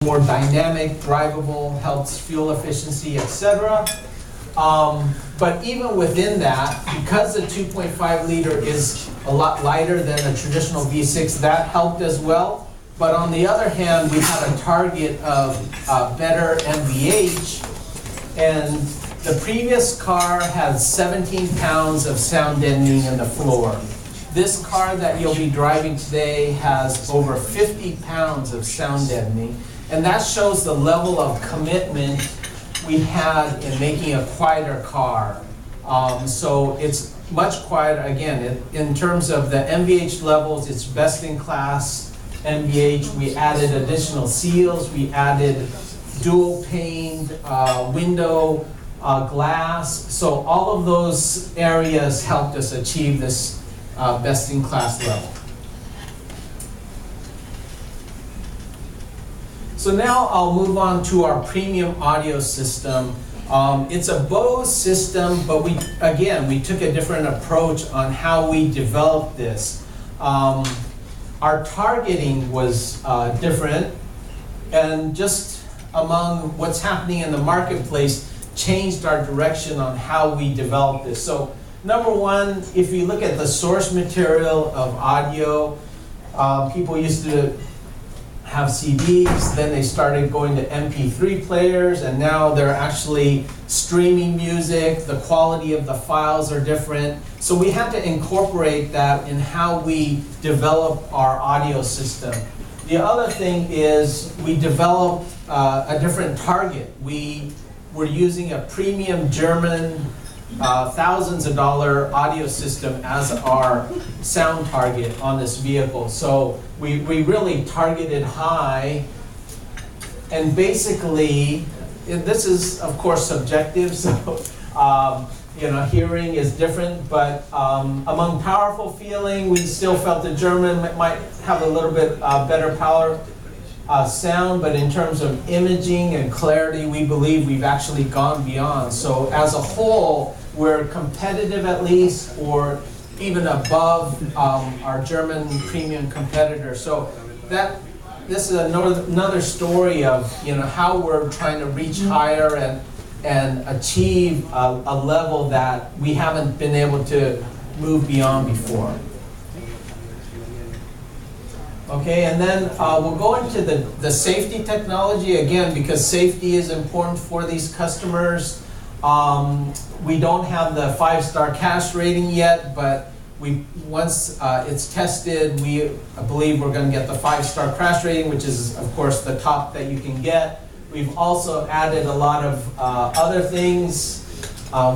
more dynamic, drivable, helps fuel efficiency, etc. But even within that, because the 2.5 liter is a lot lighter than a traditional V6, that helped as well. But on the other hand, we had a target of better MVH, and the previous car had 17 pounds of sound deadening in the floor. This car that you'll be driving today has over 50 pounds of sound deadening, and that shows the level of commitment we had in making a quieter car. So it's much quieter. Again, in terms of the MVH levels, it's best in class MVH. We added additional seals. We added dual paned window glass. So all of those areas helped us achieve this best in class level. So now I'll move on to our premium audio system. It's a Bose system, but we took a different approach on how we developed this. Our targeting was different, and just among what's happening in the marketplace, changed our direction on how we developed this. So number one, if you look at the source material of audio, people used to have CDs, then they started going to MP3 players, and now they're actually streaming music. The quality of the files are different. So we had to incorporate that in how we develop our audio system. The other thing is we developed a different target. We were using a premium German thousands of dollar audio system as our sound target on this vehicle. So we really targeted high, and basically, this is of course subjective, so hearing is different, but among powerful feeling, we still felt the German might have a little bit better power sound, but in terms of imaging and clarity, we believe we've actually gone beyond. So as a whole, we're competitive at least, or even above our German premium competitor. So this is another story of how we're trying to reach higher and achieve a level that we haven't been able to move beyond before. Okay, and then we'll go into the safety technology again, because safety is important for these customers. We don't have the 5-star cash rating yet, but once it's tested, I believe we're going to get the 5-star crash rating, which is of course the top that you can get. We've also added a lot of other things.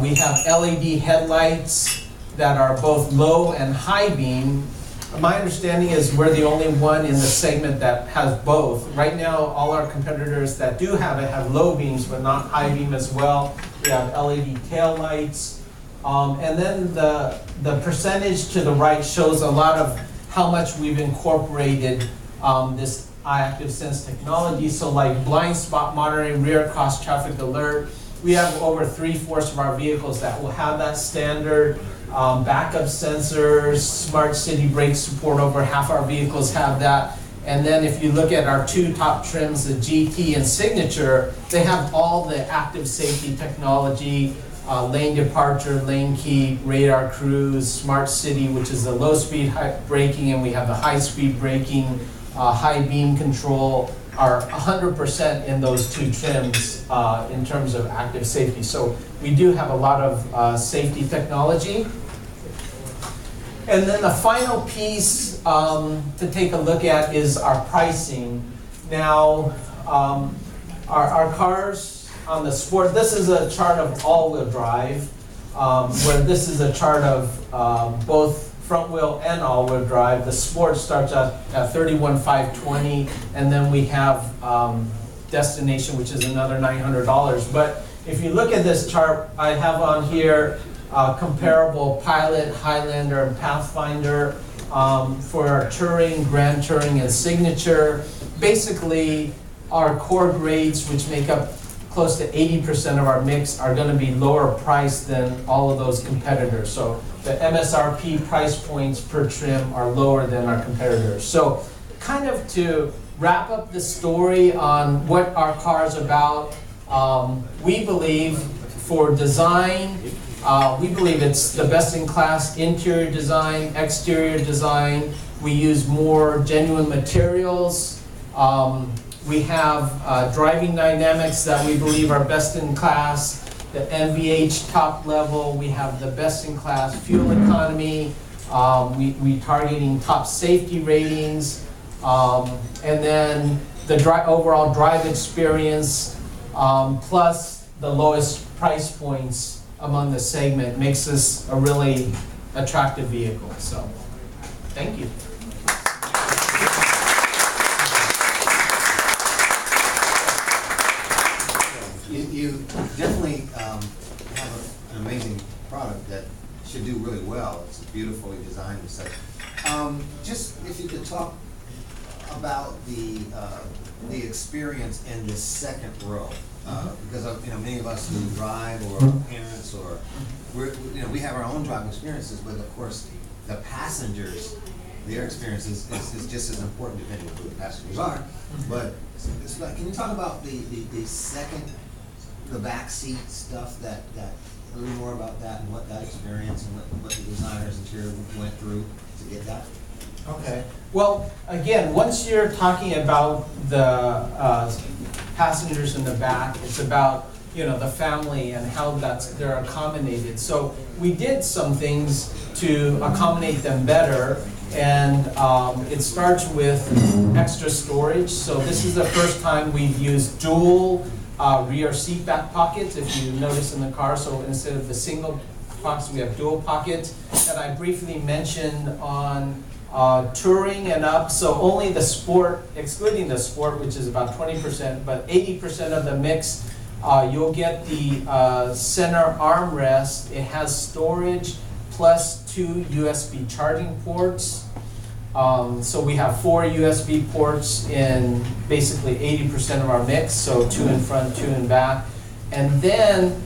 We have LED headlights that are both low and high beam. My understanding is we're the only one in the segment that has both. Right now, all our competitors that do have it have low beams, but not high beam as well. We have LED tail lights. And then the percentage to the right shows a lot of how much we've incorporated this iActive Sense technology. So like blind spot monitoring, rear cross traffic alert. We have over 3/4 of our vehicles that will have that standard. Backup sensors, smart city brake support, over half our vehicles have that. And then if you look at our two top trims, the GT and Signature, they have all the active safety technology, lane departure, lane keep, radar cruise, smart city, which is the low speed braking, and we have the high speed braking, high beam control, are 100% in those two trims in terms of active safety. So we do have a lot of safety technology. And then the final piece to take a look at is our pricing. Now, our cars on the Sport, this is a chart of all-wheel drive, where this is a chart of both front-wheel and all-wheel drive. The Sport starts at $31,520, and then we have Destination, which is another $900. But if you look at this chart, I have on here comparable Pilot, Highlander, and Pathfinder for our Touring, Grand Touring, and Signature. Basically, our core grades, which make up close to 80% of our mix, are going to be lower priced than all of those competitors. So the MSRP price points per trim are lower than our competitors. So kind of to wrap up the story on what our car is about, we believe for design, we believe it's the best-in-class interior design, exterior design. We use more genuine materials. We have driving dynamics that we believe are best-in-class. The NVH top level, we have the best-in-class fuel economy. We targeting top safety ratings. And then the overall drive experience, plus the lowest price points among the segment makes this a really attractive vehicle. So, thank you. You definitely have an amazing product that should do really well. It's beautifully designed and such. Just if you could talk about the experience in the second row, because of, many of us who drive or parents or we have our own driving experiences, but of course the passengers, their experience is just as important depending on who the passengers are. But it's like, can you talk about the second, the back seat stuff that a little more about that and what that experience and what the designers interior went through to get that? Okay. Well, again, once you're talking about the passengers in the back, it's about the family and how they're accommodated. So we did some things to accommodate them better, and it starts with extra storage. So this is the first time we've used dual rear seat back pockets, if you notice in the car. So instead of the single pockets, we have dual pockets. And I briefly mentioned on touring and up, so only the sport, excluding the sport, which is about 20%, but 80% of the mix, you'll get the center armrest. It has storage plus 2 USB charging ports. So we have 4 USB ports in basically 80% of our mix, so 2 in front, 2 in back. And then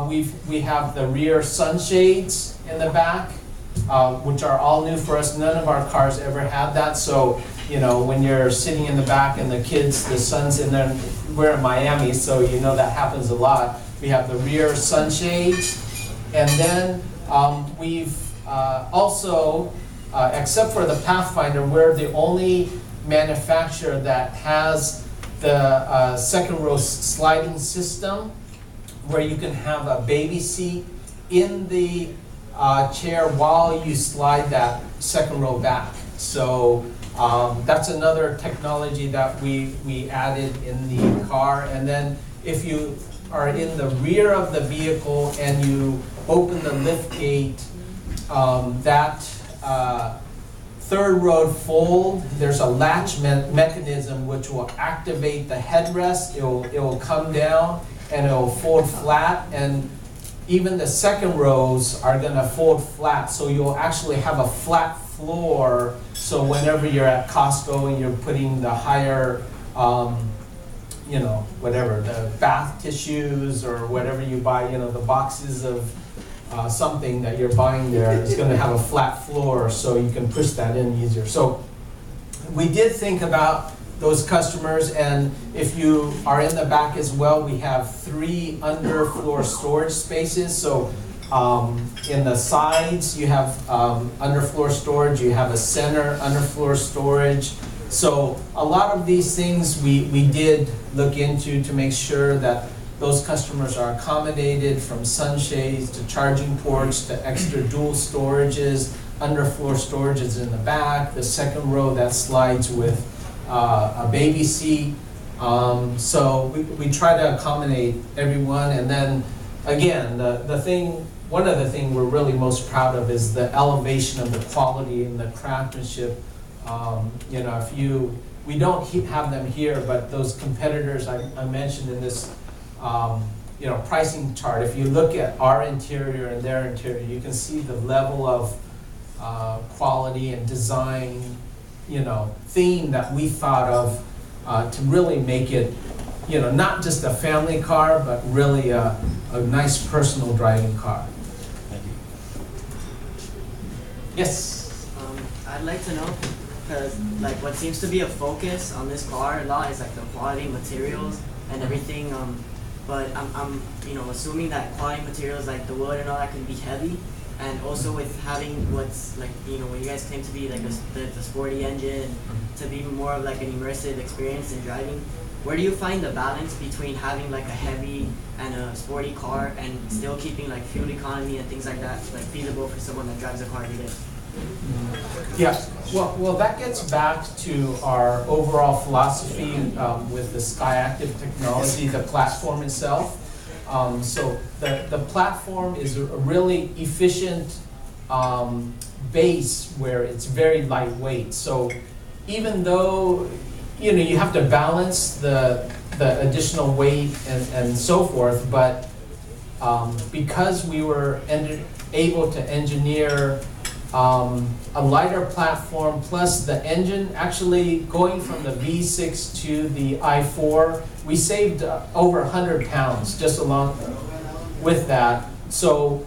we have the rear sunshades in the back, which are all new for us. None of our cars ever had that. So, when you're sitting in the back and the kids, the sun's in there, we're in Miami, so that happens a lot. We have the rear sunshades. And then we've also, except for the Pathfinder, we're the only manufacturer that has the second row sliding system where you can have a baby seat in the chair while you slide that second row back. So that's another technology that we added in the car. And then if you are in the rear of the vehicle and you open the lift gate, that third row fold, there's a latch mechanism which will activate the headrest. It will come down and it will fold flat, and even the second rows are going to fold flat, so you'll actually have a flat floor. So whenever you're at Costco and you're putting the higher, whatever, the bath tissues or whatever you buy, the boxes of something that you're buying there, it's going to have a flat floor, so you can push that in easier. So we did think about those customers, and if you are in the back as well, we have 3 underfloor storage spaces. So in the sides, you have underfloor storage, you have a center underfloor storage. So a lot of these things we did look into to make sure that those customers are accommodated, from sunshades to charging ports to extra dual storages, underfloor storages in the back, the second row that slides with a baby seat. So we try to accommodate everyone. And then again, one of the things we're really most proud of is the elevation of the quality and the craftsmanship. We don't have them here, but those competitors I mentioned in this pricing chart, if you look at our interior and their interior, you can see the level of quality and design, theme that we thought of to really make it, not just a family car, but really a nice personal driving car. Thank you. Yes? I'd like to know because like what seems to be a focus on this car a lot is like the quality materials and everything. But I'm assuming that quality materials like the wood and all that can be heavy, and also with having what's like what you guys claim to be like the sporty engine, to be more of like an immersive experience in driving. Where do you find the balance between having like a heavy and a sporty car and still keeping like fuel economy and things like that like feasible for someone that drives a car every day? Yeah, well, that gets back to our overall philosophy with the SkyActiv technology, the platform itself. So the platform is a really efficient base where it's very lightweight. So even though you have to balance the additional weight and so forth, but because we were able to engineer a lighter platform plus the engine, actually going from the V6 to the i4, we saved over 100 pounds just along with that. So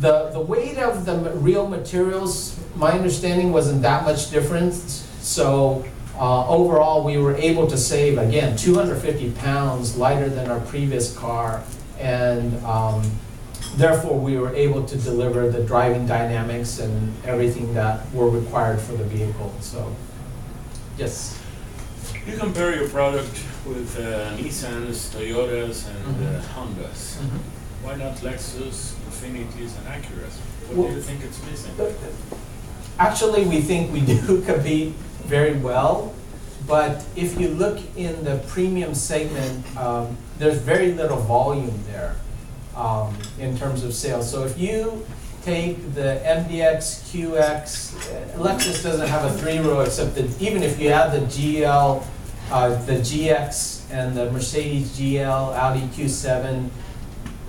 the weight of the real materials, my understanding, wasn't that much different. So overall, we were able to save, again, 250 pounds lighter than our previous car, and therefore we were able to deliver the driving dynamics and everything that were required for the vehicle. So, yes. You compare your product with Nissans, Toyotas, and Hondas. Why not Lexus, Infinitis, and Acuras? What do you think it's missing? Actually, we think we do compete very well, but if you look in the premium segment, there's very little volume there in terms of sales. So if you take the MDX, QX, Lexus doesn't have a 3-row, except that even if you add the GL, the GX, and the Mercedes GL, Audi Q7,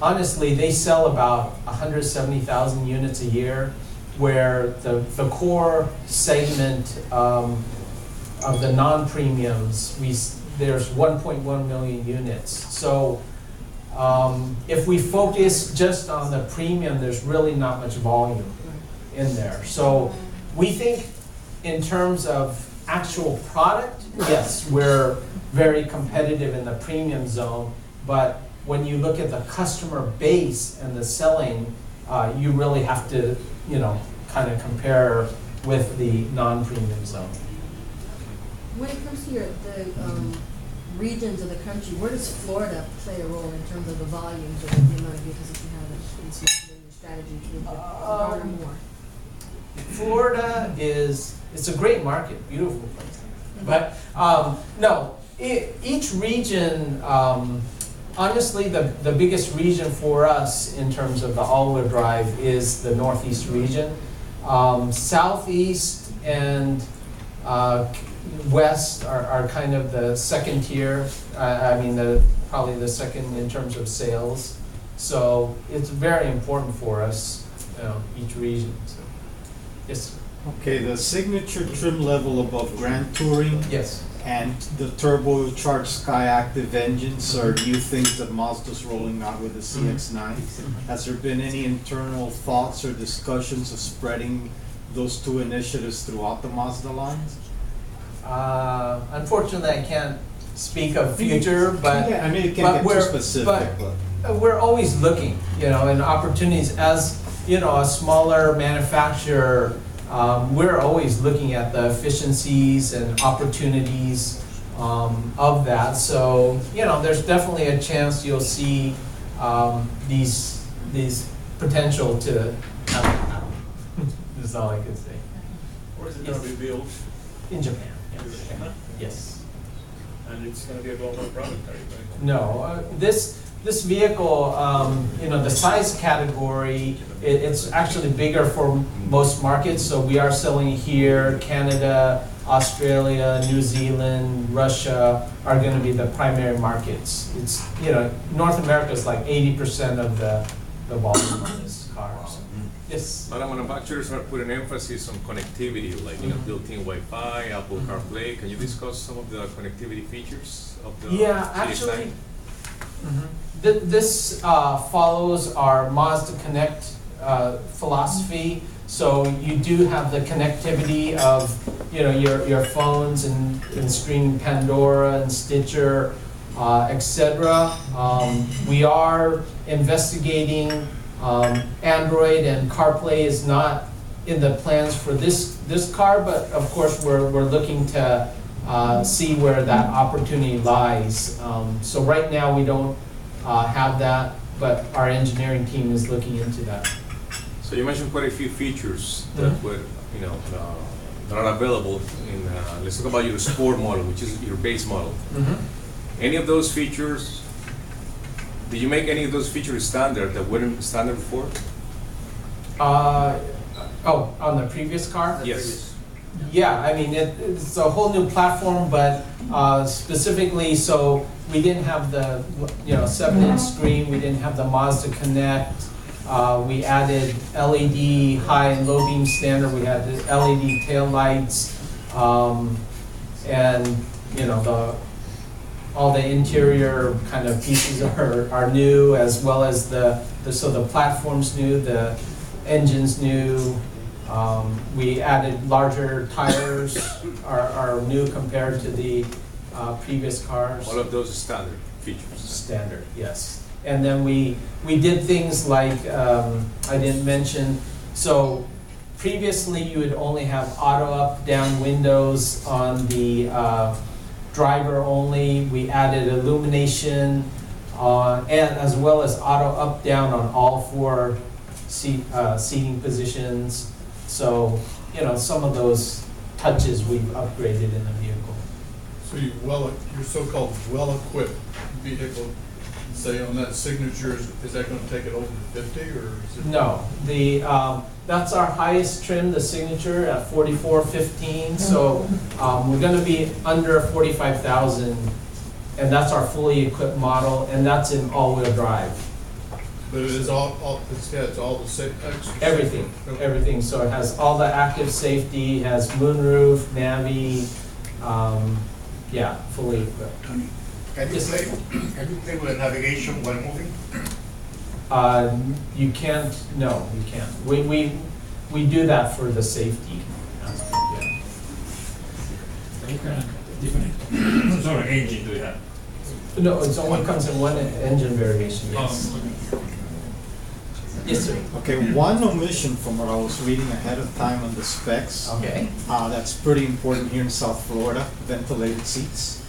honestly, they sell about 170,000 units a year, where the core segment of the non-premiums, there's 1.1 million units. So if we focus just on the premium, there's really not much volume in there. So we think in terms of actual product, yes, we're very competitive in the premium zone, but when you look at the customer base and the selling, you really have to kind of compare with the non-premium zone. When it comes to the regions of the country, where does Florida play a role in terms of the volumes of the amount of vehicles that you have in your strategy to garner more? Florida it's a great market, beautiful place. But no, each region, honestly, the biggest region for us in terms of the all-wheel drive is the Northeast region. Southeast and West are kind of the second tier. Probably the second in terms of sales. So it's very important for us, each region. So, yes. Okay, the signature trim level above Grand Touring. Yes. And the turbocharged SkyActiv engines are new things that Mazda's rolling out with the CX-9. Has there been any internal thoughts or discussions of spreading those two initiatives throughout the Mazda lines? Unfortunately, I can't speak of future, but yeah, it can't get too specific. But we're always looking, and opportunities. As a smaller manufacturer, we're always looking at the efficiencies and opportunities of that. So, there's definitely a chance you'll see these potential to happen. That's all I can say. Where is it going to be built? In Japan. Huh? Yes. And it's going to be a global product, are you going? No, this vehicle, the size category, it's actually bigger for most markets. So we are selling here, Canada, Australia, New Zealand, Russia are going to be the primary markets. It's, North America is like 80% of the volume on this car. So. Yes. A lot of manufacturers are putting emphasis on connectivity, like built-in Wi-Fi, Apple CarPlay. Can you discuss some of the connectivity features of the actually, this follows our Mazda Connect philosophy. So you do have the connectivity of, your phones and streaming Pandora and Stitcher, etc. We are investigating Android, and CarPlay is not in the plans for this car, but of course we're looking to see where that opportunity lies. So right now we don't have that, but our engineering team is looking into that. So you mentioned quite a few features that were, that are available in, let's talk about your sport model, which is your base model. Any of those features, did you make any of those features standard that weren't standard before? On the previous car? Yes. Yeah, I mean, it's a whole new platform, but specifically, so we didn't have the 7-inch screen, we didn't have the Mazda Connect. We added LED high and low beam standard. We had the LED tail lights, and all the interior kind of pieces are new, as well as the platform's new, the engine's new. We added larger tires, are new compared to the previous cars. All of those are standard features. Standard, yes. And then we did things like, I didn't mention, so previously you would only have auto up, down windows on the driver only. We added illumination, and as well as auto up, down on all 4 seating positions. So, some of those touches we've upgraded in the vehicle. So your so-called well-equipped vehicle, say on that signature, is that gonna take it over to 50, or is it? No, that's our highest trim, the Signature at 4415. So we're going to be under 45,000, and that's our fully equipped model, and that's in all-wheel drive. But it is it's all the same. Everything, everything. So it has all the active safety, it has moonroof, Navi, fully equipped. Tony, can you play with the navigation while moving? You can't. No, you can't. We do that for the safety. What sort of engine do you have? No, it only comes in one engine variation. Yes. Yes, sir. Okay, one omission from what I was reading ahead of time on the specs. Okay. That's pretty important here in South Florida, ventilated seats.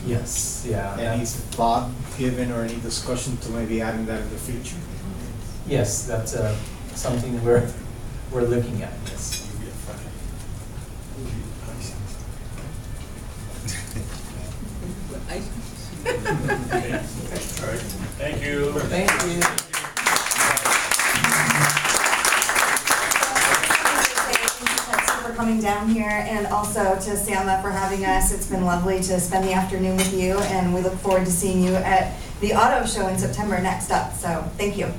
Yes. Yeah. Any thought given or any discussion to maybe adding that in the future? Yes, that's something we're looking at. Yes. Thank you. Thank you. For coming down here, and also to Sama for having us. It's been lovely to spend the afternoon with you, and we look forward to seeing you at the auto show in September next up. So thank you.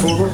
Forward.